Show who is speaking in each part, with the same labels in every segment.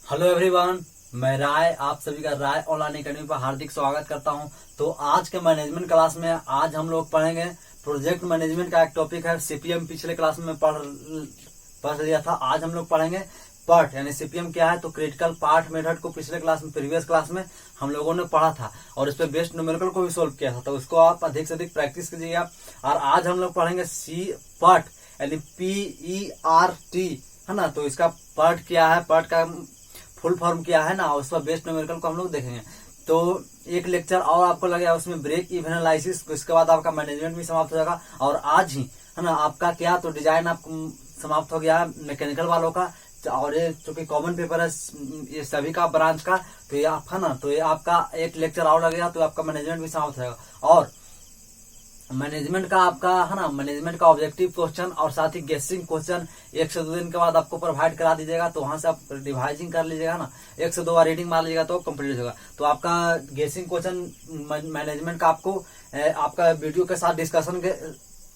Speaker 1: Hello everyone, मैं राय आप सभी का राय ऑनलाइन एकेडमी पर हार्दिक स्वागत करता हूं। तो आज के मैनेजमेंट क्लास में आज हम लोग पढ़ेंगे प्रोजेक्ट मैनेजमेंट का एक टॉपिक है सीपीएम। पिछले क्लास में पढ़ लिया था। आज हम लोग पढ़ेंगे पार्ट यानी सीपीएम क्या है। तो क्रिटिकल पार्ट मेथड को पिछले क्लास में प्रीवियस क्लास में हम लोगों ने पढ़ा था और इस पे बेस्ड न्यूमेरिकल को भी सोल्व किया था। तो उसको आप अधिक से अधिक प्रैक्टिस कीजिएगा। और आज हम लोग पढ़ेंगे सी पार्ट यानी PERT है ना। तो इसका पार्ट क्या है, पार्ट का फुल फॉर्म क्या है ना, उस पर बेस्ड न्यूमेरिकल को हम लोग देखेंगे। तो एक लेक्चर और आपको लगेगा उसमें ब्रेक इवन एनालिसिस। इसके बाद आपका मैनेजमेंट भी समाप्त हो जाएगा। और आज ही है ना आपका क्या तो डिजाइन आप समाप्त हो गया मैकेनिकल वालों का। और ये चूंकि कॉमन पेपर है ये सभी का ब्रांच का, तो ये आप है ना, तो ये आपका एक लेक्चर और लगेगा तो आपका मैनेजमेंट भी समाप्त हो जाएगा। और मैनेजमेंट का आपका है ना, मैनेजमेंट का ऑब्जेक्टिव क्वेश्चन और साथ ही गेसिंग क्वेश्चन 1 से 2 दिन के बाद आपको प्रोवाइड करा दीजिएगा। तो वहां से आप रिवाइजिंग कर लीजिएगा ना, 1 से 2 बार रीडिंग मार लीजिएगा तो कंप्लीट हो जाएगा। तो आपका गेसिंग क्वेश्चन मैनेजमेंट का आपको आपका वीडियो के साथ डिस्कशन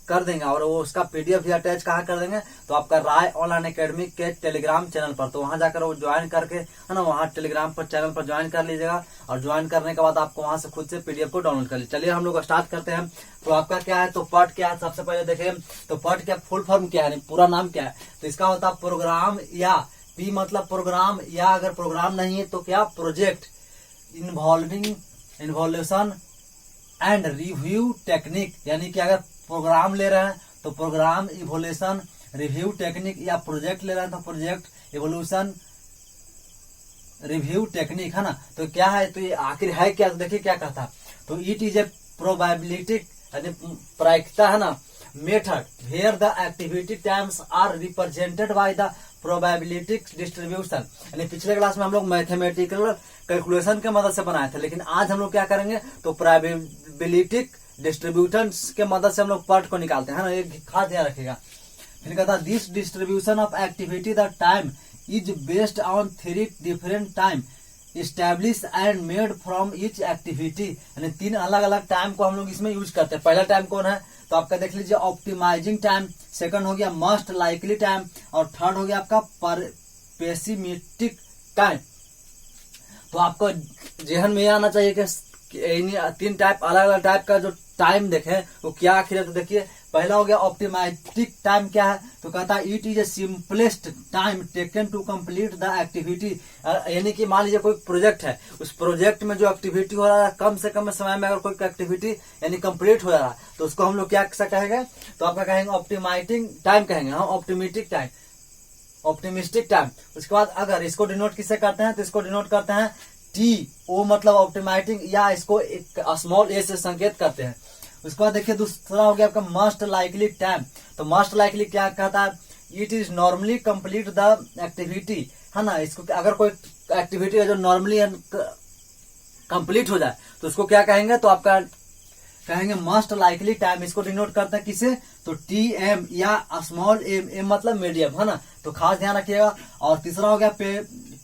Speaker 1: कर देंगे और वो उसका PDF भी अटैच कहाँ कर देंगे, तो आपका राय ऑनलाइन एकेडमी के टेलीग्राम चैनल पर। तो वहां जाकर वो ज्वाइन करके है ना, वहां टेलीग्राम पर चैनल पर ज्वाइन कर लीजिएगा। और ज्वाइन करने के बाद आपको वहां से खुद से PDF को डाउनलोड कर लीजिए। चलिए हम लोग स्टार्ट करते हैं। तो आपका क्या है, तो पार्ट क्या है सबसे पहले देखिए। तो पार्ट क्या फुल फॉर्म क्या है, पूरा नाम क्या है। तो इसका होता है प्रोग्राम या P मतलब प्रोग्राम, या अगर प्रोग्राम नहीं है तो क्या project involving involution and review technique. यानी कि अगर प्रोग्राम ले रहे हैं तो प्रोग्राम इवोल्यूशन रिव्यू टेक्निक, या प्रोजेक्ट ले रहे हैं तो प्रोजेक्ट इवोल्यूशन रिव्यू टेक्निक है ना। तो क्या है, तो ये आखिर है क्या, तो देखिए क्या कहता है। तो इट इज ए प्रोबेबिलिटी यानी प्रायिकता है ना method where the activity times are represented by the probability distribution. यानी पिछले क्लास में हम लोग मैथमेटिकल कैलकुलेशन के मदद से बनाए थे, लेकिन आज हम लोग क्या करेंगे तो प्रोबेबिलिटी डिस्ट्रीब्यूशन के मदद से हम लोग पार्ट को निकालते हैं ना। एक खास ध्यान रखिएगा। फिर कहता है this distribution of activity the time is based on 3 different time establish and made from each activity. यानी 3 अलग अलग टाइम को हम लोग इसमें यूज करते हैं। पहला टाइम कौन है, तो आपका देख लीजिए ऑप्टिमाइजिंग टाइम, सेकंड हो गया मोस्ट लाइकली टाइम, और थर्ड हो गया आपका पेसिमिस्टिक टाइम। तो आपको जहन में आना चाहिए कि 3 टाइप अलग अलग टाइप का जो टाइम देखे वो क्या आखिर है। तो देखिए पहला हो गया ऑप्टिमाइस्टिक टाइम। क्या है, तो कहता है it is a simplest time taken to complete the activity. यानी कि मान लीजिए कोई प्रोजेक्ट है, उस प्रोजेक्ट में जो एक्टिविटी हो रहा है कम से कम समय में अगर कोई एक्टिविटी यानी कंप्लीट हो रहा है तो उसको हम लोग क्या कहेंगे, तो आपका कहेंगे ऑप्टिमाइजिंग टाइम कहेंगे, हाँ ऑप्टिमिस्टिक टाइम, ऑप्टिमिस्टिक टाइम। उसके बाद अगर इसको डिनोट किससे करते हैं, तो इसको डिनोट करते हैं TO मतलब ऑप्टिमाइजिंग, या इसको एक स्मॉल a से संकेत करते हैं। उसके बाद देखिए दूसरा हो गया आपका मोस्ट लाइकली टाइम। तो मोस्ट लाइकली क्या कहता है, it is normally complete the activity है ना। इसको अगर कोई एक्टिविटी है जो नॉर्मली कंप्लीट हो जाए तो उसको क्या कहेंगे, तो आपका कहेंगे मोस्ट लाइकली टाइम। इसको डिनोट करता है किसे, तो TM या स्मॉल m मतलब मीडियम है ना। तो खास ध्यान रखिएगा। और तीसरा हो गया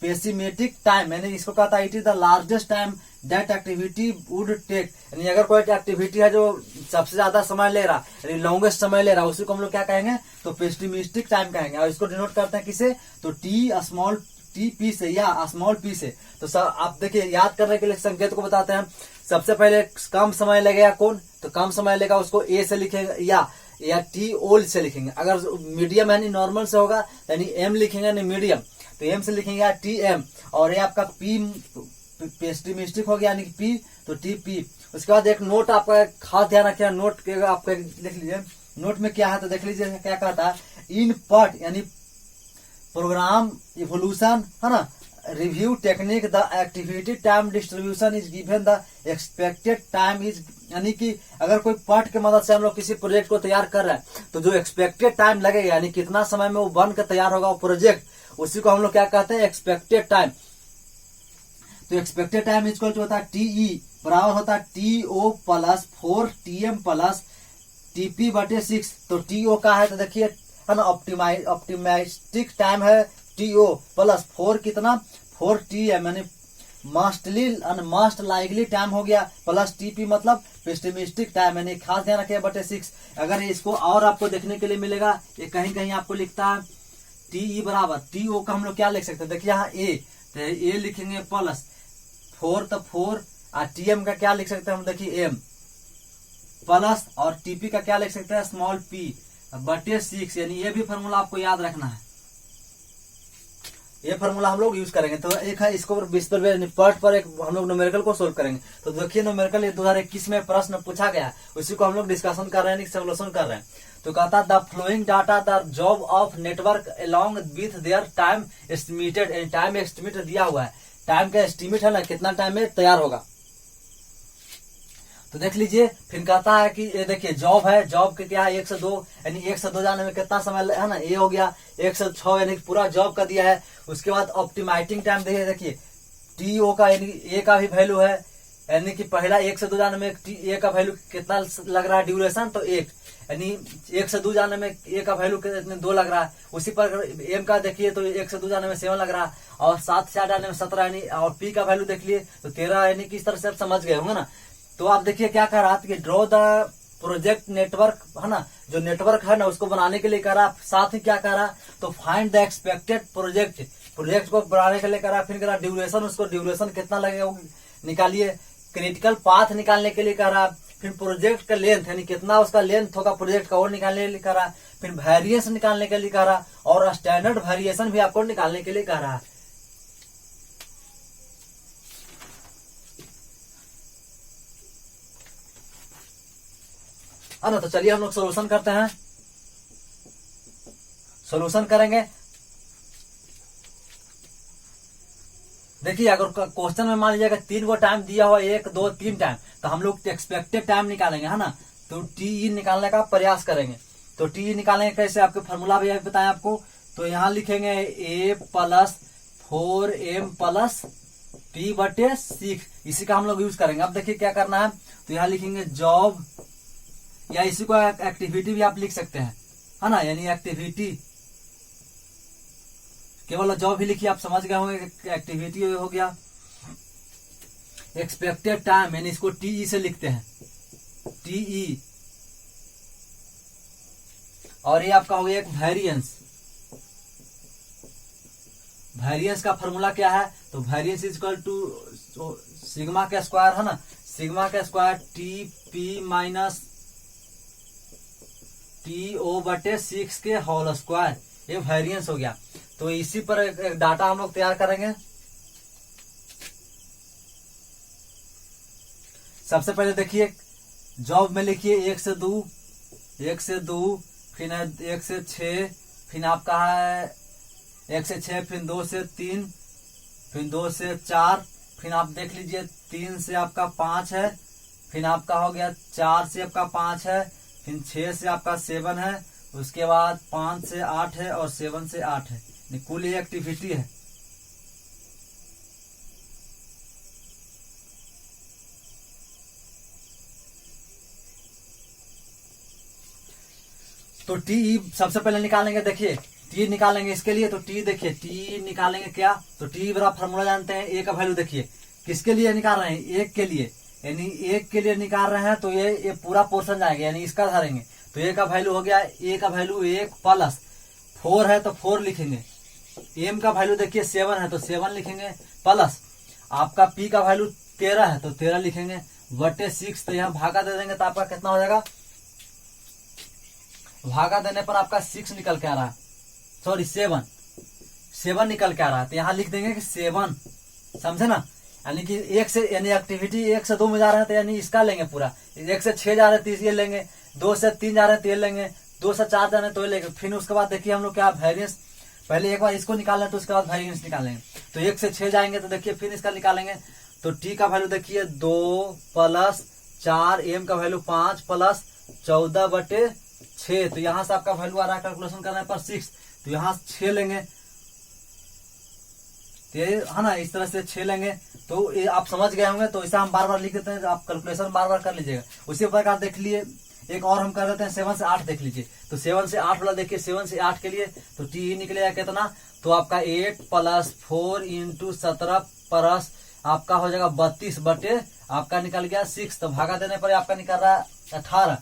Speaker 1: पेसिमेटिक टाइम, यानी इसको कहता है it is the largest time that activity would take. यानी अगर कोई एक्टिविटी है जो सबसे ज्यादा समय ले रहा है, लॉन्गेस्ट समय ले रहा है, उसी को हम लोग क्या कहेंगे, तो पेसिमिस्टिक टाइम कहेंगे। और इसको डिनोट करते हैं किसे, तो TP से या स्मॉल p से। तो आप देखिए याद करने के लिए संकेत को बताते हैं। सबसे पहले कम समय लगेगा कौन, तो कम समय लेगा उसको A से लिखेंगे या TO से लिखेंगे। अगर मीडियम यानी नॉर्मल से होगा यानी M लिखेंगे यानी मीडियम, तो M से लिखेंगे या TM। और ये आपका P पेसिमिस्टिक हो गया यानी कि P, तो TP। उसके बाद एक नोट आपका खास ध्यान रखिएगा। नोट के आपका देख लीजिए नोट में क्या है, तो देख लीजिए क्या कहता है, इन पार्ट यानी प्रोग्राम इवोल्यूशन है ना review technique the activity time distribution is given the expected time is. यानी कि अगर कोई पार्ट के मदद से हम लोग किसी प्रोजेक्ट को तैयार कर रहे हैं तो जो एक्सपेक्टेड टाइम लगेगा यानी कितना समय में वो बन कर तैयार होगा वो प्रोजेक्ट, उसी को हम लोग क्या कहते हैं एक्सपेक्टेड टाइम। तो एक्सपेक्टेड टाइम इक्वल टू होता है TE बराबर होता है TO plus 4TM plus TP/6। तो TO का है तो देखिए है ना ऑप्टिमाइस्टिक टाइम है TO प्लस 4 कितना 4TM यानी मोस्ट लाइकली टाइम हो गया, प्लस TP मतलब पेसिमिस्टिक टाइम यानी खास ध्यान रखिए /6। अगर इसको और आपको देखने के लिए मिलेगा, ये कहीं कहीं आपको लिखता है TE बराबर TO का हम लोग क्या लिख सकते हैं, देखिए यहाँ A तो ये लिखेंगे प्लस 4 तो 4 और टीएम का क्या लिख सकते हैं हम, देखिए एम प्लस और टीपी का क्या लिख सकते हैं स्मॉल पी बटे 6, यानी ये भी फॉर्मूला आपको याद रखना है। ये फॉर्मूला हम लोग यूज करेंगे। तो एक है इसको पार्ट पर एक हम लोग न्यूमेरिकल को सोल्व करेंगे। तो देखिए न्यूमेरिकल ये 2021 में प्रश्न पूछा गया, उसी को हम लोग डिस्कशन कर रहे हैं, सोल्यूशन कर रहे हैं। तो कहता the flowing data the job of network along with their time estimated, time estimate दिया हुआ है, टाइम का एस्टिमेट है ना कितना टाइम में तैयार होगा। तो देख लीजिए फिर कहता है कि ये देखिए जॉब है, जॉब के क्या है 1 से 2, यानी 1 से 2 जाने में कितना समय है ना, ये हो गया 1 से 6, यानी पूरा जॉब का दिया है। उसके बाद ऑप्टिमाइजिंग टाइम देखिए टीओ का, यानी ए का भी वैल्यू है, यानी कि पहला 1 से 2 जाने में ए का वैल्यू कितना लग रहा है ड्यूरेशन, तो 1, यानी 1 से 2 जाने में ए का वैल्यू 2 लग रहा है। उसी पर एम का देखिए तो 1 से 2 जाने में 7 लग रहा है, और 7 से 8 जाने में 17, यानी और पी का वैल्यू देख लिए तो 13, यानी कि इस तरह से आप समझ गए होंगे ना। तो आप देखिए क्या कह रहा था कि ड्रॉ द प्रोजेक्ट नेटवर्क है ना, जो नेटवर्क है ना उसको बनाने के लिए कह रहा, साथ ही क्या कह रहा तो फाइंड द एक्सपेक्टेड प्रोजेक्ट को बनाने के लिए कह रहा, फिर कह रहा ड्यूरेशन, उसको ड्यूरेशन कितना लगेगा निकालिए, क्रिटिकल पाथ निकालने के लिए कह रहा, फिर प्रोजेक्ट का लेंथ यानी कितना उसका लेंथ होगा प्रोजेक्ट का और निकालने के लिए कह रहा, फिर वेरिएंस निकालने के लिए कह रहा, और स्टैंडर्ड वेरिएशन भी आपको निकालने के लिए कह रहा है। है ना। तो चलिए हम लोग सोल्यूशन करते हैं, सोल्यूशन करेंगे। देखिए अगर क्वेश्चन में मान लीजिएगा 3 को टाइम दिया हुआ 1 2 3 टाइम, तो हम लोग एक्सपेक्टेड टाइम निकालेंगे है ना। तो टी निकालने का प्रयास करेंगे। तो टी निकालेंगे कैसे, आपके फॉर्मूला भी बताएं आपको। तो यहाँ लिखेंगे a + 4m + t बटे 6, इसी का हम लोग यूज करेंगे। अब देखिए क्या करना है, तो यहाँ लिखेंगे जॉब, या इसी को एक्टिविटी भी आप लिख सकते हैं है ना, यानी एक्टिविटी, केवल जॉब ही लिखिए, आप समझ गए होंगे एक्टिविटी हो गया। एक्सपेक्टेड टाइम यानी इसको टीई से लिखते हैं, टीई, और ये आपका हो गया एक वेरिएंस। वेरिएंस का फॉर्मूला क्या है, तो वेरिएंस इक्वल टू सिग्मा का स्क्वायर है ना, सिग्मा का square T P minus T O बटे 6 के होल स्क्वायर, ये वेरिएंस हो गया। तो इसी पर एक डाटा हम लोग तैयार करेंगे। सबसे पहले देखिए जॉब में लिखिए 1 से 2, 1 से 2, फिर 1 से 6, फिर आपका है 1 से 6, फिर 2 से 3, फिर 2 से 4, फिर आप देख लीजिए 3 से आपका 5 है, फिर आपका हो गया 4 से आपका 5 है, फिर 6 से आपका 7 है, उसके बाद 5 से 8 है और 7 से 8 है। कुल ये एक्टिविटी है। तो टी सबसे पहले निकालेंगे, देखिए टी निकालेंगे इसके लिए। तो टी देखिए टी निकालेंगे क्या, तो टी बड़ा फॉर्मूला जानते हैं, ए का वैल्यू देखिए किसके लिए निकाल रहे हैं, 1 के लिए, यानी 1 के लिए निकाल रहे हैं। तो ये पूरा पोर्शन जाएगा, यानी इसका धरेंगे। तो ए का वैल्यू हो गया, ए का वैल्यू 1 + 4 है तो 4 लिखेंगे, एम का वैल्यू देखिए 7 है तो 7 लिखेंगे, प्लस आपका पी का वैल्यू 13 है तो 13 लिखेंगे, बटे 6। तो यहाँ भागा दे देंगे तो आपका कितना हो जाएगा, भागा देने पर आपका 6 निकल के आ रहा है, सॉरी 7 निकल के आ रहा है। तो यहाँ लिख देंगे कि 7, समझे ना, यानी कि 1 से, यानी एक्टिविटी 1 से 2 में जा रहे हैं तो यानी इसका लेंगे पूरा, 1 से 6 जा रहे हैं तो ये लेंगे, 2 से 3 जा रहे हैं तो ये लेंगे, 2 से 4 जा रहे हैं तो ये लेंगे। फिर उसके बाद देखिए हम लोग क्या वेरिएंस, पहले एक बार इसको निकाल लें तो उसके बाद वेरिएंस निकालेंगे। तो 1 से 6 जाएंगे तो देखिए फिर इसका निकालेंगे। तो टी का वैल्यू देखिए 2 + 4, एम का वैल्यू 5 + 14 बटे 6। तो यहाँ से आपका वैल्यू आ रहा है कैलकुलेशन करने पर 6, तो यहाँ 6 लेंगे, तो है ना, इस तरह से 6 लेंगे। तो ये आप समझ गए होंगे। तो ऐसा हम बार बार लिख देते हैं, आप कैलकुलेशन बार बार कर लीजिएगा। उसी प्रकार देख लिए एक और हम कर देते हैं 7 से 8 देख लीजिए। तो 7 से 8 वाला देखिए, 7 से 8 के लिए तो टी निकलेगा कितना, तो आपका 8 + 4 × 17 प्लस आपका हो जाएगा 32 बटे आपका निकल गया 6। तो भागा देने पर आपका निकल रहा है 18।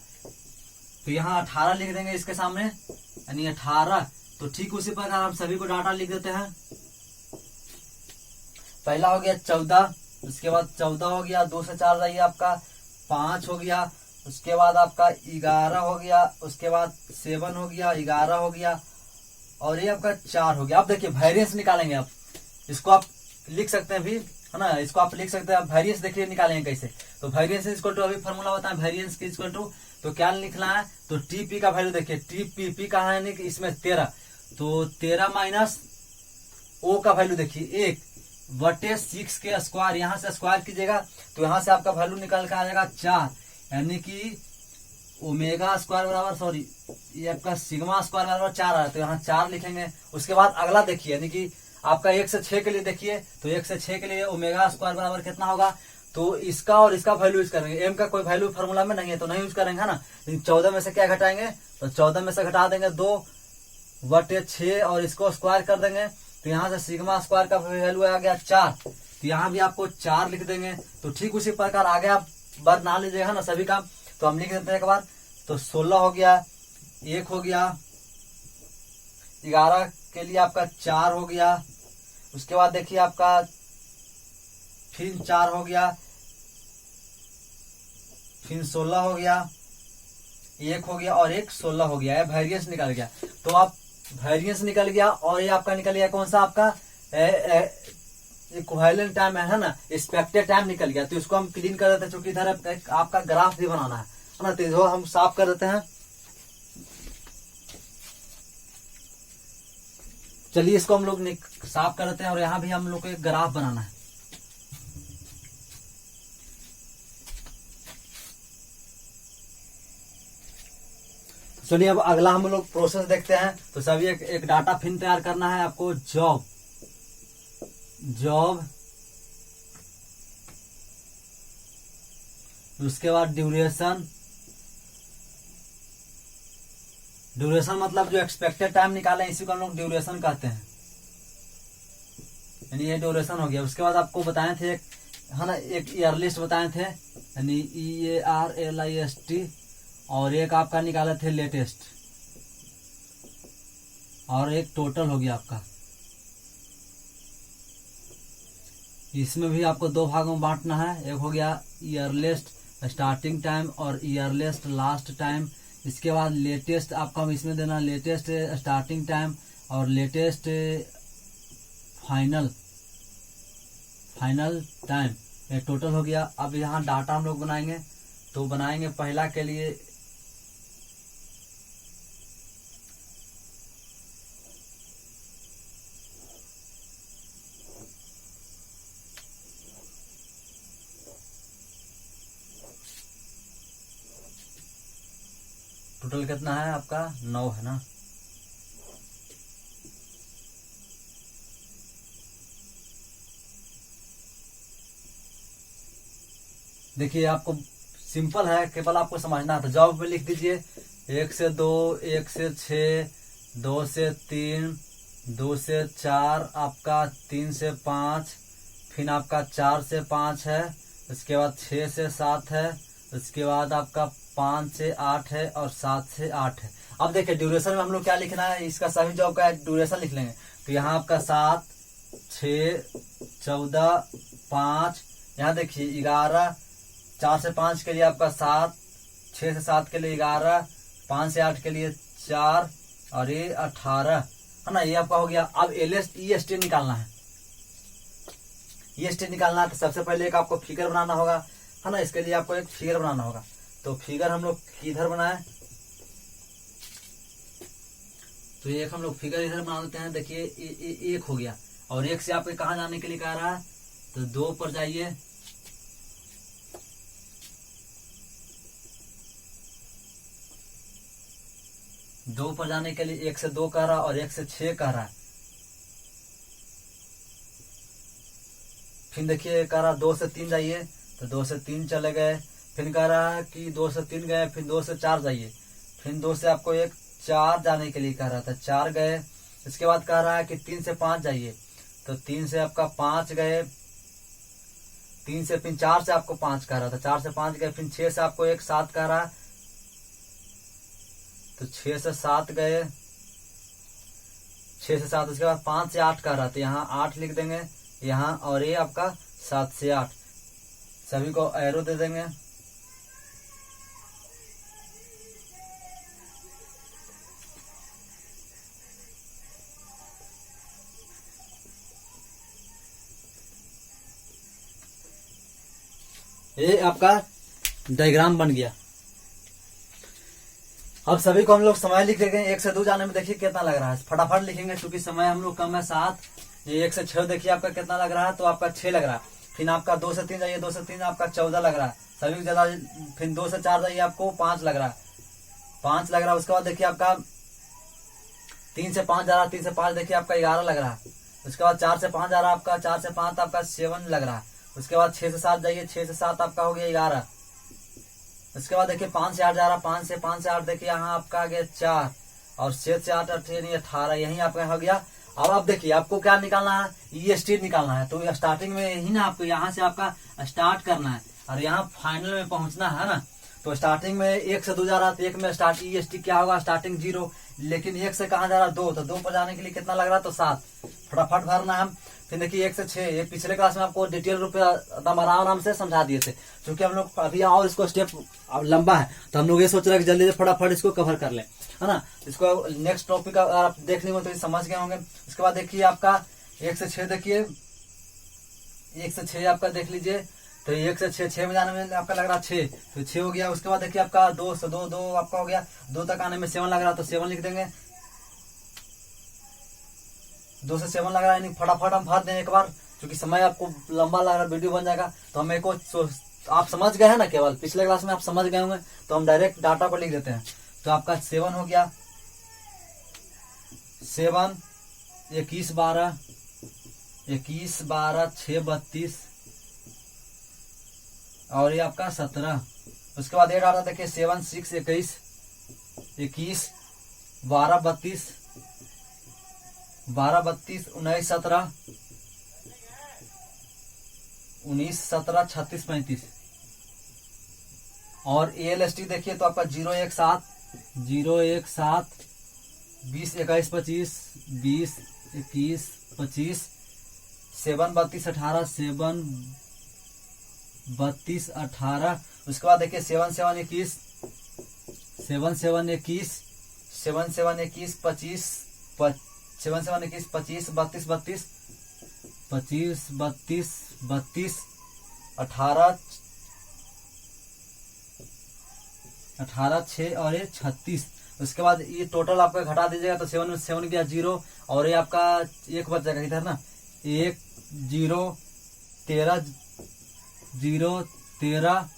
Speaker 1: तो यहाँ 18 लिख देंगे इसके सामने, यानी 18। तो ठीक उसी प्रकार हम सभी को डाटा लिख देते हैं। पहला हो गया 14, उसके बाद 14 हो गया, 2 से 4 जाइए आपका 5 हो गया, उसके बाद आपका 11 हो गया, उसके बाद 7 हो गया, 11 हो गया, और ये आपका 4 हो गया। अब देखिए वेरिएंस निकालेंगे आप, इसको आप लिख सकते हैं भी, है ना, इसको आप लिख सकते हैं। आप वेरिएंस देखिए निकालेंगे कैसे। तो वेरिएंस इक्वल टू, अभी फॉर्मूला बताएं वेरिएंस की इक्वल टू, तो क्या लिखना है, तो टीपी का वैल्यू देखिए, टीपी कहा है नहीं, इसमें 13, तो 13 माइनस ओ का वैल्यू देखिए 1/6 के स्क्वायर, यहां से स्क्वायर कीजिएगा तो यहां से आपका वैल्यू निकल के आ जाएगा 4, यानी कि ओमेगा स्क्वायर बराबर, सॉरी ये आपका सिग्मा स्क्वायर बराबर 4 आ रहा है, तो यहाँ 4 लिखेंगे। उसके बाद अगला देखिए, यानी कि आपका 1 से 6 के लिए देखिए, तो 1 से 6 के लिए ओमेगा स्क्वायर बराबर कितना होगा, तो इसका और इसका वैल्यू यूज करेंगे। एम का कोई वैल्यू फार्मूला में नहीं है तो नहीं यूज करेंगे, है ना। लेकिन 14 में से क्या घटाएंगे, तो 14 में से घटा देंगे 2/6 और इसको स्क्वायर कर देंगे, तो यहाँ से सिग्मा स्क्वायर का वैल्यू आ गया 4, तो यहाँ भी आपको 4 लिख देंगे। तो ठीक उसी प्रकार आगे आप बना लीजिएगा ना सभी काम। तो हम लिख देते हैं एक बार, तो 16 हो गया, 1 हो गया, 11 के लिए आपका 4 हो गया, उसके बाद देखिए आपका फिर 4 हो गया, फिर 16 हो गया, 1 हो गया और 1 16 हो गया, वेरिएंस निकल गया। तो आप वेरिएंस निकल गया, और ये आपका निकल गया कौन सा, आपका इक्विवेलेंट टाइम है ना, एक्सपेक्टेड टाइम निकल गया। तो इसको हम क्लीन कर देते हैं, क्योंकि इधर आपका ग्राफ भी बनाना है ना, तो इसको हम साफ कर देते हैं। चलिए इसको हम लोग साफ कर देते हैं, और यहाँ भी हम लोग को एक ग्राफ बनाना है। चलिए अब अगला हम लोग प्रोसेस देखते हैं। तो सभी एक डाटा फिन तैयार करना है आपको, जॉब उसके बाद ड्यूरेशन मतलब जो एक्सपेक्टेड टाइम निकाले इसी को हम लोग ड्यूरेशन कहते हैं, यानी ये ड्यूरेशन हो गया। उसके बाद आपको बताए थे है ना, एक ईयर लिस्ट बताए थे, यानी EARLIST, और एक आपका निकाले थे लेटेस्ट, और एक टोटल हो गया आपका। इसमें भी आपको 2 भागों में बांटना है, एक हो गया ईयरलिस्ट स्टार्टिंग टाइम और ईयरलिस्ट लास्ट टाइम। इसके बाद लेटेस्ट आपका इसमें देना, लेटेस्ट स्टार्टिंग टाइम और लेटेस्ट फाइनल टाइम, ये टोटल हो गया। अब यहाँ डाटा हम लोग बनाएंगे, तो बनाएंगे पहला के लिए टोटल कितना है आपका 9 है ना। देखिए आपको सिंपल है, केवल आपको समझना है। तो जॉब में लिख दीजिए 1 से 2, 1 से 6, 2 से 3, 2 से 4, आपका 3 से 5, फिर आपका 4 से 5 है, उसके बाद 6 से 7 है, उसके बाद आपका 5 से 8 है और 7 से 8 है। अब देखिए ड्यूरेशन में हम लोग क्या लिखना है, इसका सभी जॉब का ड्यूरेशन लिख लेंगे। तो यहाँ आपका 7, 6, 14, 5, यहाँ देखिए 11, 4 से 5 के लिए आपका 7, 6 से 7 के लिए 11, 5 से 8 के लिए 4 और ये 18 है ना, ये आपका हो गया। अब EST निकालना है, EST निकालना है। तो सबसे पहले एक आपको फिगर बनाना होगा, है ना, इसके लिए आपको एक फिगर बनाना होगा। तो फिगर हम लोग किधर बनाए, तो एक हम लोग फिगर इधर बना देते हैं। देखिए 1 हो गया, और 1 से आपको कहाँ जाने के लिए कह रहा है, तो 2 पर जाइए, दो पर जाने के लिए 1 से 2 कह रहा और 1 से 6 कह रहा है। फिर देखिए कह रहा 2 से 3 जाइए, तो 2 से 3 चले गए। फिर कह रहा है कि 2 से 3 गए, फिर 2 से 4 जाइए, फिर 2 से आपको 4 जाने के लिए कह रहा था, 4 गए। इसके बाद कह रहा है कि 3 से 5 जाइए, तो 3 से आपका 5 गए, 3 से फिर 4 से आपको 5 कह रहा था, 4 से 5 गए। फिर 6 से आपको 7 कह रहा है, तो 6 से 7 गए, 6 से 7। उसके बाद 5 से 8 कह रहा था, यहाँ 8 लिख देंगे, यहाँ, और ये आपका 7 से 8, सभी को एरो दे देंगे। ये आपका डायग्राम बन गया। अब सभी को हम लोग समय लिख देंगे। 1 से 2 जाने में देखिए कितना लग रहा है, फटाफट लिखेंगे क्योंकि समय हम लोग कम है 7। ये 1 से 6 देखिए आपका कितना लग रहा है, तो आपका 6 लग रहा है। फिर आपका 2 से 3 जाइए, 2 से 3 आपका 14 लग रहा है, सभी को ज्यादा। फिर 2 से 4 जाइए, आपको 5 लग रहा है, 5 लग रहा है। उसके बाद देखिए आपका 3 से 5 जा रहा है, 3 से 5 देखिए आपका 11 लग रहा है। उसके बाद 4 से 5 जा रहा है आपका, 4 से 5 आपका 7 लग रहा है। उसके बाद 6 से 7 जाइए, 6 से 7 आपका हो गया 11। उसके बाद देखिए 5 से 8 जा रहा है, 5 से 8 देखिए यहाँ आपका आ गया 4, और 7 से 8 18, यही आपका हो गया। अब आप देखिए आपको क्या निकालना है, EST निकालना है। तो स्टार्टिंग में ही ना आपको यहाँ से आपका स्टार्ट करना है और यहाँ फाइनल में पहुंचना है ना। तो स्टार्टिंग में 1 से 2 जा रहा है, तो 1 में स्टार्ट EST क्या होगा, स्टार्टिंग 0। लेकिन 1 से कहाँ जा रहा है, 2, तो 2 पर जाने के लिए कितना लग रहा है, तो 7। फटाफट भरना है। फिर देखिए 1 से 6, ये पिछले क्लास में आपको डिटेल रूप में एकदम आराम से समझा दिए थे, क्योंकि हम लोग अभी आओ इसको स्टेप अब लंबा है, तो हम लोग ये सोच रहे हैं कि जल्दी से फटाफट इसको कवर कर ले, है ना। इसको नेक्स्ट टॉपिक अगर आप देख लेंगे तो समझ गए होंगे। उसके बाद देखिए आपका 1 से 6 देखिए, 1 से 6 आपका देख लीजिए, तो 1 से 6 में जाने में आपका लग रहा है 6, तो 6 हो गया। उसके बाद देखिए आपका 2 से 2 आपका हो गया, 2 तक आने में 7 लग रहा है, तो 7 लिख देंगे। 2 से 7 लग रहा है, यानी फटाफट हम भर दें एक बार, क्योंकि समय आपको लंबा लग रहा है, वीडियो बन जाएगा। तो हम एक आप समझ गए हैं ना, केवल पिछले क्लास में आप समझ गए होंगे, तो हम डायरेक्ट डाटा को लिख देते हैं। तो आपका 7 हो गया, 7 21 12 21 12 6 32, और ये आपका 17। उसके बाद ये डाटा देखिए 7 6 21 21 12 32 12 32 19 17 19 17 36 35, और ALST देखिए तो आपका 0 1 7 0 1 7 20 21 25 20 21 25 7 32 18 7 32 18। उसके बाद देखिए 7 7 21 7 7 21 7 7 21 25 7 7 21 25 32 32 25 32 32 18 18 6 और ये 36। उसके बाद ये टोटल आपका घटा दीजिएगा, तो 7 में 7 गया 0, और ये आपका 1 बच जाएगा इधर ना, 1 0 13 0 13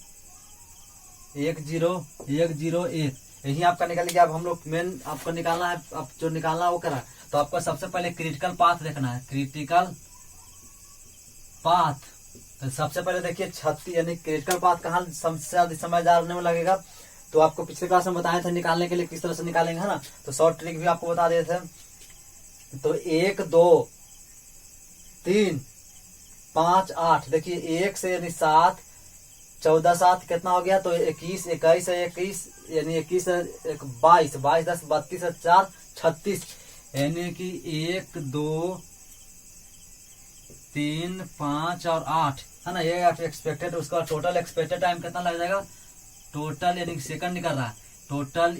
Speaker 1: 1 0 1 0 1, यही आपका निकल गया। अब हम लोग मेन आपको निकालना है, अब जो निकालना है वो करा। तो आपको सबसे पहले क्रिटिकल पाथ देखना है, क्रिटिकल पाथ। तो सबसे पहले देखिए 36, यानी क्रिटिकल पाथ कहाँ सबसे ज्यादा समय जानने में लगेगा, तो आपको पिछले क्लास में बताए थे निकालने के लिए किस तरह से निकालेंगे, है ना। तो शॉर्ट ट्रिक भी आपको बता दिए थे। तो 1 2 3 5 8 देखिए 1 से यानी 7 14 7 कितना हो गया, तो 21 21 21 यानी 21 22 22 10 32 4 36, यानी कि 1 2 3 5 और 8, है ना। ये एक्सपेक्टेड, उसका टोटल एक्सपेक्टेड टाइम कितना लग जाएगा, टोटल यानी सेकंड निकल रहा है, टोटल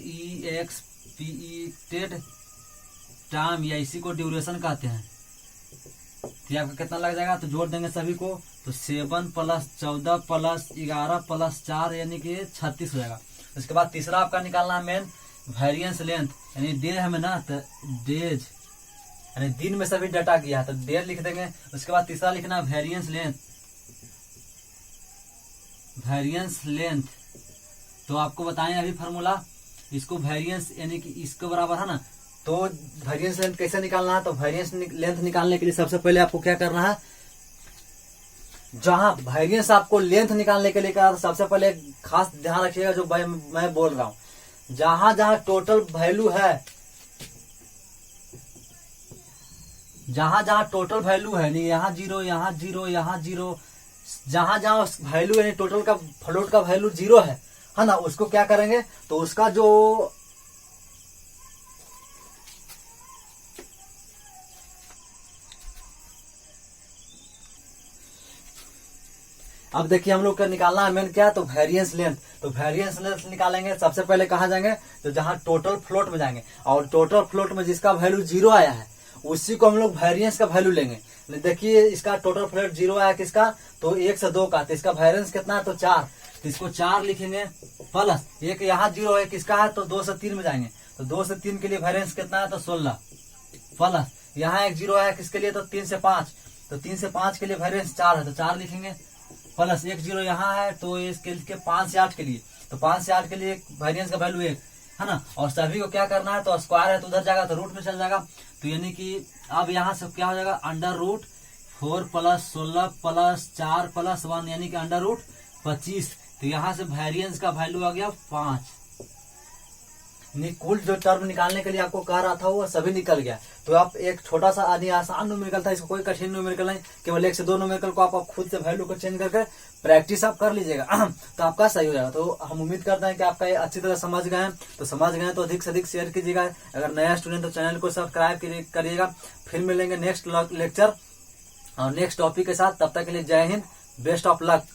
Speaker 1: एक्सपेक्टेड टाइम, या इसी को ड्यूरेशन कहते हैं। तो आपका कितना लग जाएगा, तो जोड़ देंगे सभी को, तो 7 + 14 + 11 + 4 यानी कि 36 हो जाएगा। उसके बाद तीसरा आपका निकालना है मेन वेरिएंस लेंथ, यानी डे हमें ना, तो डेज यानी दिन में सभी डाटा किया है, तो डे लिख देंगे। उसके बाद तीसरा लिखना है वेरिएंस लेंथ, वेरिएंस लेंथ। तो आपको बताएं अभी फार्मूला, इसको वेरिएंस यानी कि इसके बराबर है ना। तो वेरिएंस लेंथ कैसे निकालना है, तो वेरिएंस लेंथ निकालने के लिए सबसे पहले आपको क्या करना है, जहां वेरिएंस आपको लेंथ निकालने के लिए कहा, सबसे पहले खास ध्यान रखिएगा जो मैं बोल रहा हूं, जहां जहां टोटल वैल्यू है, जहां जहां टोटल वैल्यू है, नहीं यहाँ 0 यहाँ 0 यहाँ 0, जहां जहां वैल्यू यानी टोटल का फ्लोट का वैल्यू 0 है ना, उसको क्या करेंगे, तो उसका जो अब देखिए हम लोग का निकालना है मेन क्या, तो वेरिएंस लेंथ। तो वेरिएंस लेंथ निकालेंगे सबसे पहले कहाँ जाएंगे, तो जहाँ टोटल फ्लोट में जाएंगे, और टोटल फ्लोट में जिसका वैल्यू 0 आया है उसी को हम लोग वेरिएंस का वैल्यू लेंगे। देखिए इसका टोटल फ्लोट 0 आया किसका, तो 1 से 2 का, तो इसका वेरिएंस कितना है, तो 4, तो इसको 4 लिखेंगे प्लस एक यहाँ 0 है किसका है, तो 2 से 3 में जाएंगे, तो 2 से 3 के लिए वेरिएंस कितना है, तो 16 प्लस यहाँ एक 0 है किसके लिए, तो 3 से 5, तो 3 से 5 के लिए वेरिएंस 4 है, तो 4 लिखेंगे प्लस एक 0 यहाँ है, तो इसके 5 से 8 के लिए, तो 5 से 8 के लिए वेरिएंस का वैल्यू 1 है ना। और सभी को क्या करना है, तो स्क्वायर है तो उधर जाएगा तो रूट में चल जाएगा, तो यानी कि अब यहाँ से क्या हो जाएगा, under root 4 plus 16 plus 4 plus 1 यानी कि अंडर रूट 25। तो यहाँ से वेरिएंस का वैल्यू आ गया 5। कुल जो टर्म निकालने के लिए आपको कह रहा था वो सभी निकल गया। तो आप एक छोटा सा आसान न्यूमेरिकल था, इसको कोई कठिन न्यूमेरिकल नहीं, केवल 1 से 2 न्यूमेरिकल को आप खुद से वैल्यू को चेंज करके प्रैक्टिस आप कर लीजिएगा तो आपका सही हो जाएगा। तो हम उम्मीद करते हैं कि आपका ये अच्छी तरह समझ गए हैं। तो समझ गए तो अधिक से अधिक शेयर कीजिएगा। अगर नया स्टूडेंट तो चैनल को सब्सक्राइब करिएगा। फिर मिलेंगे नेक्स्ट लेक्चर और नेक्स्ट टॉपिक के साथ। तब तक के लिए जय हिंद, बेस्ट ऑफ लक।